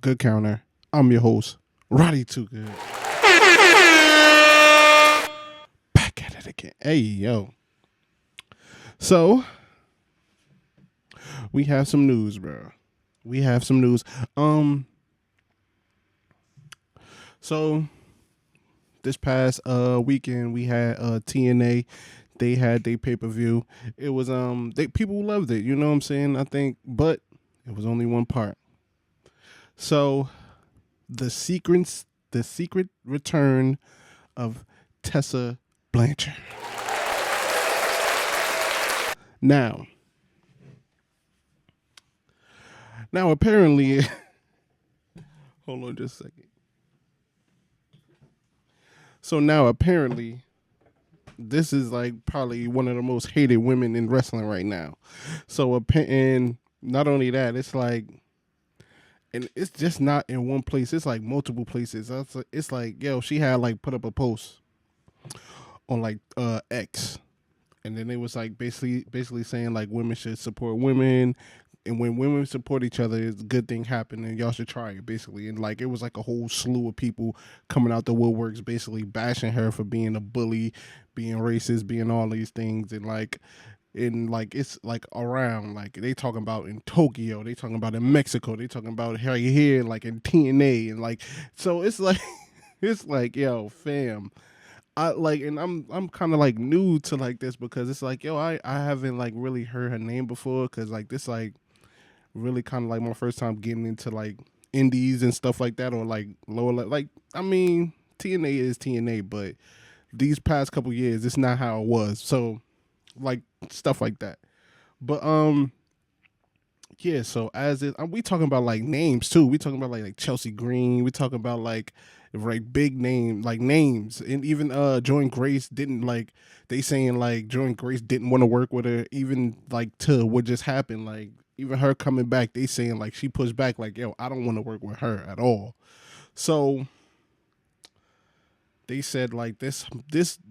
Good Counter. I'm your host, Roddy Too Good. Back at it again. Hey, yo. So, we have some news, bro. We have some news. So this past weekend we had TNA. They had their pay-per-view. It was people loved it, you know what I'm saying? I think, but it was only one part. So the secret return of Tessa Blanchard. Now apparently hold on just a second. So now apparently this is like probably one of the most hated women in wrestling right now. So and not only that, it's like, and it's just not in one place. It's like multiple places. It's like, yo, she had like put up a post on like X, and then it was like basically saying like women should support women, and when women support each other, it's a good thing happen, and y'all should try it basically. And like it was like a whole slew of people coming out the woodworks, basically bashing her for being a bully, being racist, being all these things, and like. And like it's like around, like they talking about in Tokyo, they talking about in Mexico, they talking about here like in TNA, and like so it's like it's like, yo, fam, I like, and I'm kind of like new to like this because it's like, yo, I haven't like really heard her name before, because like this like really kind of like my first time getting into like indies and stuff like that, or like lower like, I mean, TNA is TNA, but these past couple years it's not how it was. So like stuff like that. But yeah, so as it, we talking about like names too. We talking about like Chelsea Green. We talking about like big name like names, and even Joan Grace didn't like, they saying like Joan Grace didn't want to work with her, even like to what just happened, like even her coming back, they saying like she pushed back like, yo, I don't want to work with her at all. So they said like this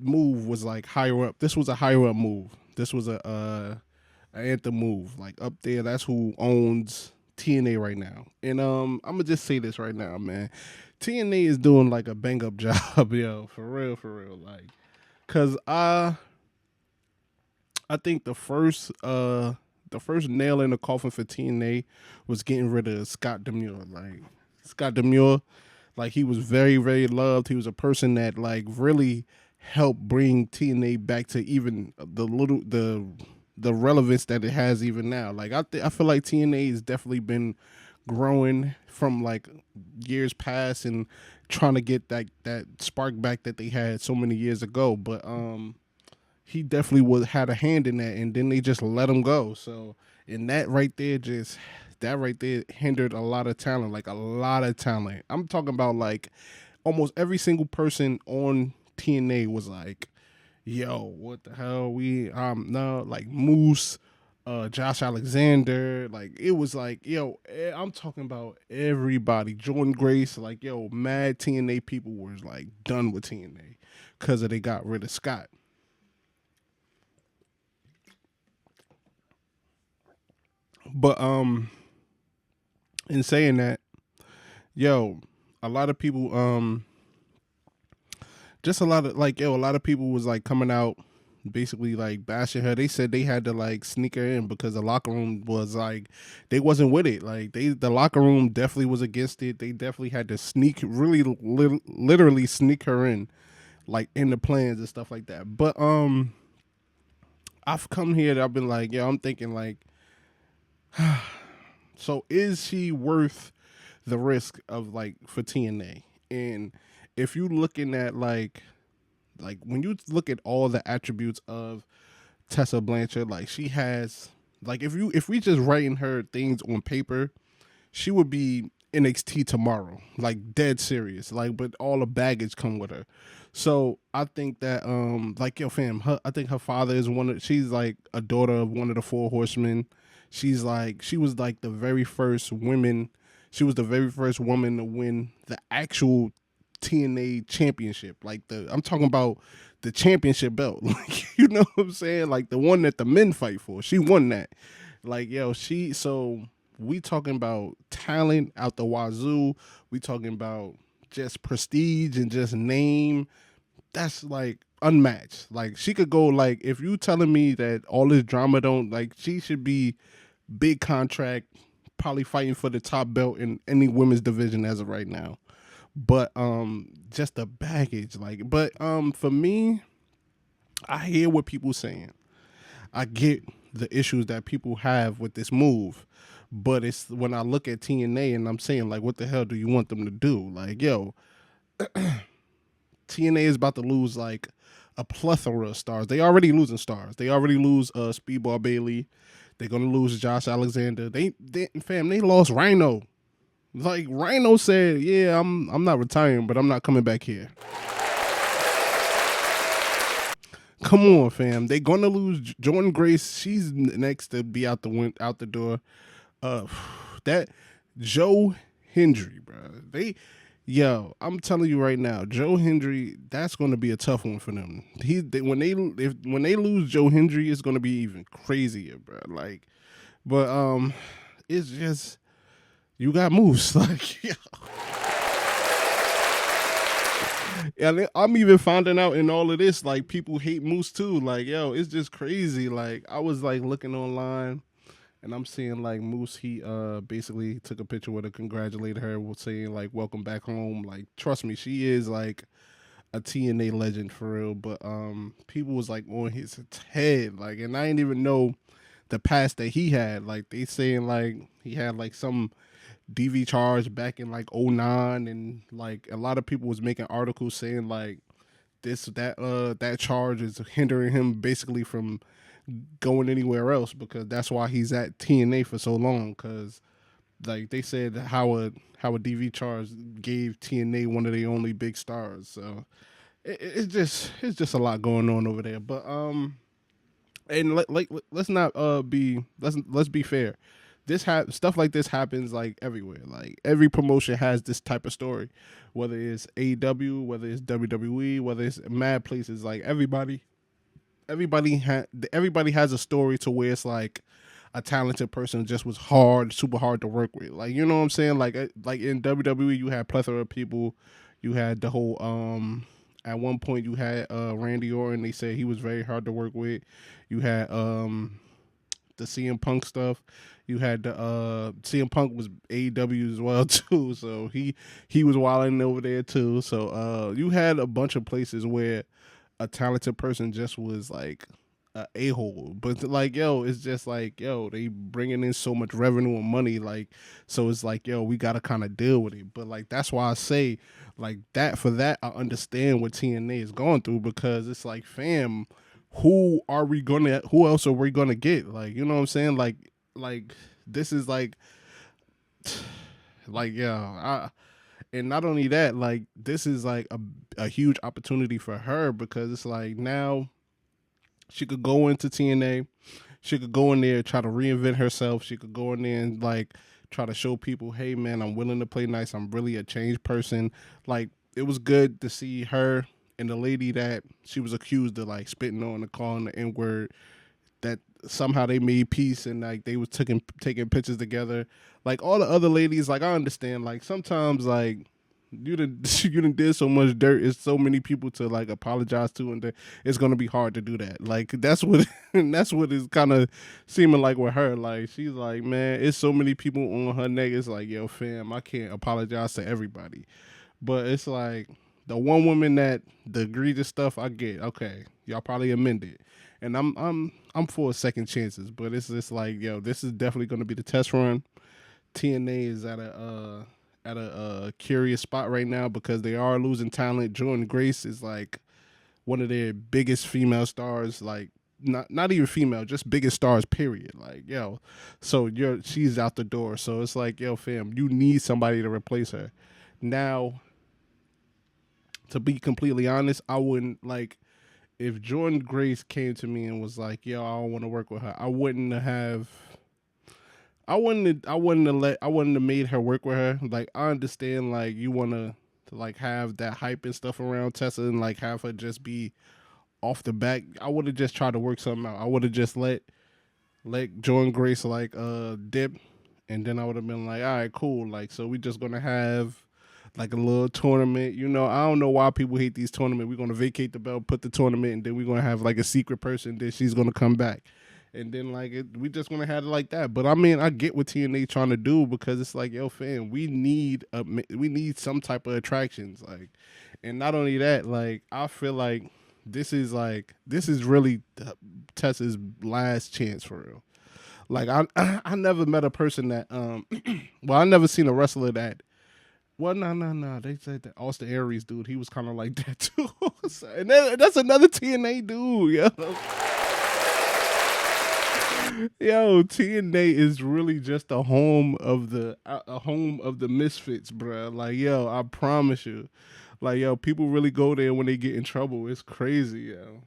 move was like higher up. This was a higher up move. This was a anthem move, like up there. That's who owns TNA right now. And I'm gonna just say this right now, man. TNA is doing like a bang up job, yo, for real, like, cause I think the first nail in the coffin for TNA was getting rid of Scott Demure. Like Scott Demure, like he was very, very loved. He was a person that like really helped bring TNA back to even the relevance that it has even now. Like I feel like TNA has definitely been growing from like years past and trying to get that spark back that they had so many years ago. But he definitely had a hand in that, and then they just let him go. So, and that right there hindered a lot of talent, like a lot of talent. I'm talking about like almost every single person on TNA was like, yo, what the hell? We no, like Moose, Josh Alexander, like it was like, yo, I'm talking about everybody. Jordan Grace, like, yo, mad TNA people were like done with TNA because they got rid of Scott. But in saying that, yo, a lot of people just a lot of like, yo, a lot of people was like coming out basically like bashing her. They said they had to like sneak her in because the locker room was like, they wasn't with it. Like the locker room definitely was against it. They definitely had to really literally sneak her in, like in the plans and stuff like that. But I've come here, I've been like, yo, I'm thinking like, so is she worth the risk of like for TNA? And if you looking at like when you look at all the attributes of Tessa Blanchard, like she has, like if we just writing her things on paper, she would be NXT tomorrow, like dead serious, like, but all the baggage come with her. So I think that like, yo, fam, I think her father is she's like a daughter of one of the four horsemen. She's like, she was like the very first woman. She was the very first woman to win the actual TNA championship. Like I'm talking about the championship belt. Like, you know what I'm saying? Like the one that the men fight for. She won that. Like, yo, so we talking about talent out the wazoo. We talking about just prestige and just name. That's like unmatched. Like she could go like if you telling me that all this drama don't like she should be big contract, probably fighting for the top belt in any women's division as of right now. But just the baggage, like but for me, I hear what people saying. I get the issues that people have with this move. But it's when I look at TNA and I'm saying like what the hell do you want them to do? Like, yo, TNA is about to lose like a plethora of stars. They already losing stars. They already lose Speedball Bailey. They're gonna lose Josh Alexander. They lost Rhino. Like Rhino said, yeah, I'm not retiring, but I'm not coming back here. Come on, fam. They gonna lose Jordan Grace. She's next to be out the door. Uh, that Joe Hendry, bro. I'm telling you right now, Joe Hendry. That's gonna be a tough one for them. When they lose Joe Hendry, it's gonna be even crazier, bro. Like, but it's just you got moves like. Yeah. And I'm even finding out in all of this, like people hate Moose too. Like, yo, it's just crazy. Like, I was like looking online, and I'm seeing like Moose. He basically took a picture with her, congratulated her, was saying like, "Welcome back home." Like, trust me, she is like a TNA legend for real. But people was like on his head, like, and I didn't even know the past that he had. Like, they saying like he had like some DV charge back in like '09, and like a lot of people was making articles saying like that charge is hindering him basically from going anywhere else because that's why he's at TNA for so long because like they said how a DV charge gave TNA one of the only big stars. So it's just a lot going on over there. But and let's not be let's be fair. Stuff like this happens like everywhere. Like every promotion has this type of story, whether it's AEW, whether it's WWE, whether it's mad places. Like everybody has a story to where it's like a talented person just was super hard to work with. Like you know what I'm saying? Like in WWE, you had plethora of people. You had the whole At one point, you had Randy Orton. They said he was very hard to work with. You had the CM Punk stuff. You had the CM Punk was AEW as well too, so he was wilding over there too. So you had a bunch of places where a talented person just was like a hole, but like yo, it's just like yo, they bringing in so much revenue and money, like so it's like yo, we gotta kind of deal with it. But like that's why I say like that for that I understand what TNA is going through because it's like fam, who else are we gonna get? Like, you know what I'm saying? Like this is like yeah, and not only that, like this is like a huge opportunity for her because it's like now she could go into TNA, she could go in there try to reinvent herself, she could go in there and like try to show people, hey man, I'm willing to play nice, I'm really a changed person. Like it was good to see her and the lady that she was accused of like spitting on and calling the N word, that somehow they made peace and like they was taking pictures together. Like all the other ladies, like I understand, like sometimes like you done did so much dirt. It's so many people to like apologize to, and it's gonna be hard to do that. Like that's what that's what is kind of seeming like with her. Like she's like, man, it's so many people on her neck. It's like, yo, fam, I can't apologize to everybody. But it's like the one woman that the egregious stuff I get. Okay, y'all probably amend it, and I'm for second chances. But it's just like, yo, this is definitely gonna be the test run. TNA is at a curious spot right now because they are losing talent. Jordan Grace is like one of their biggest female stars, like not even female, just biggest stars. Period. Like yo, so she's out the door. So it's like yo, fam, you need somebody to replace her. Now, to be completely honest, I wouldn't like if Jordan Grace came to me and was like, yo, I don't want to work with her. I wouldn't have made her work with her. Like I understand like you wanna like have that hype and stuff around Tessa and like have her just be off the back. I would have just tried to work something out. I would have just let Jordan Grace like dip And then I would have been like, all right, cool. Like, so we just gonna have like a little tournament. You know, I don't know why people hate these tournaments. We're gonna vacate the belt, put the tournament, and then we're gonna have like a secret person. Then she's gonna come back, and then like we just gonna have it like that. But I mean, I get what TNA trying to do because it's like, yo, fam, we need some type of attractions, like, and not only that, like I feel this is really Tessa's last chance for real. Like I never met a person that well, I never seen a wrestler that well, no. They said that Austin Aries dude, he was kind of like that too. So, and that's another TNA dude, yo. Yo, TNA is really just a home of the misfits, bro. Like, yo, I promise you, like, yo, people really go there when they get in trouble. It's crazy, yo.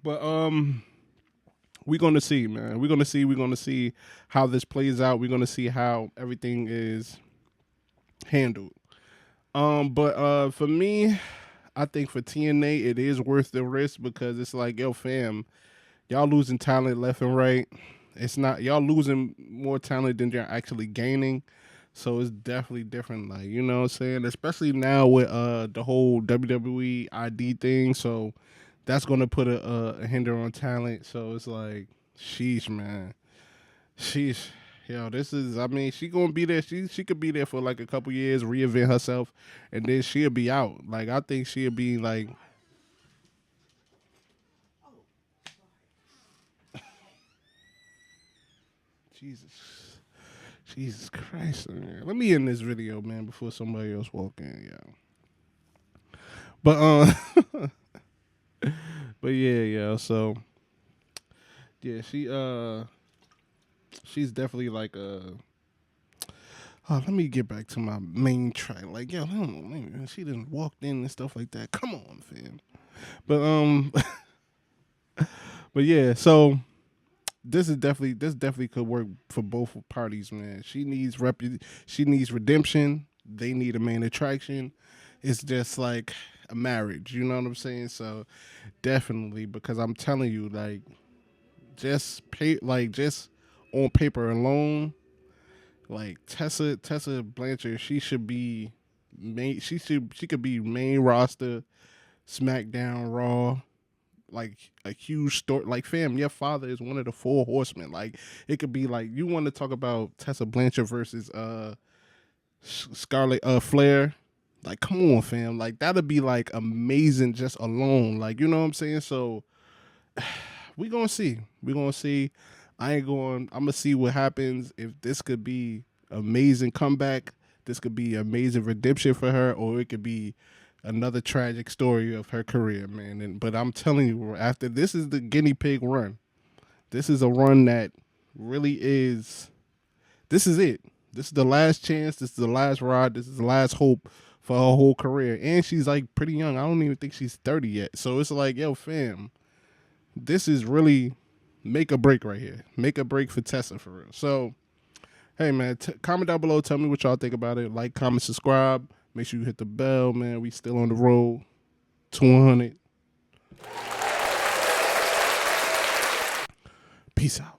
But we're gonna see, man. We're gonna see. We're gonna see how this plays out. We're gonna see how everything is handled. But for me, I think for TNA it is worth the risk because it's like, yo, fam, y'all losing talent left and right. It's not y'all losing more talent than you're actually gaining. So it's definitely different, like, you know what I'm saying? Especially now with the whole WWE ID thing. So that's gonna put a hinder on talent. So it's like, sheesh, man. Sheesh. Yo, this is I mean, she gonna be there. She could be there for like a couple years, reinvent herself, and then she'll be out. Like I think she'll be like Jesus. Jesus Christ, man. Let me end this video, man, before somebody else walk in, yo. But but yeah, yo, so yeah, she's definitely like oh, let me get back to my main track. Like, yo, I don't know, man, she done walked in and stuff like that. Come on, fam. But but yeah, so this definitely could work for both parties, man. She needs redemption. They need a main attraction. It's just like a marriage, you know what I'm saying? So definitely, because I'm telling you, like, just on paper alone, like Tessa Blanchard, she should be main. She could be main roster, SmackDown, Raw, like a huge story. Like, fam, your father is one of the four horsemen. Like, it could be like you want to talk about Tessa Blanchard versus Scarlett Flair. Like, come on, fam. Like, that'd be like amazing just alone. Like, you know what I'm saying? So we gonna see. We gonna see. I'm gonna see what happens. If this could be amazing comeback, this could be amazing redemption for her, or it could be another tragic story of her career, man. But I'm telling you, after this is the guinea pig run. This is a run that really is. This is it. This is the last chance. This is the last ride. This is the last hope for her whole career. And she's like pretty young. I don't even think she's 30 yet. So it's like, yo, fam, this is really make a break right here. Make a break for Tessa for real. So, hey, man, comment down below. Tell me what y'all think about it. Like, comment, subscribe. Make sure you hit the bell, man. We still on the road to 100. Peace out.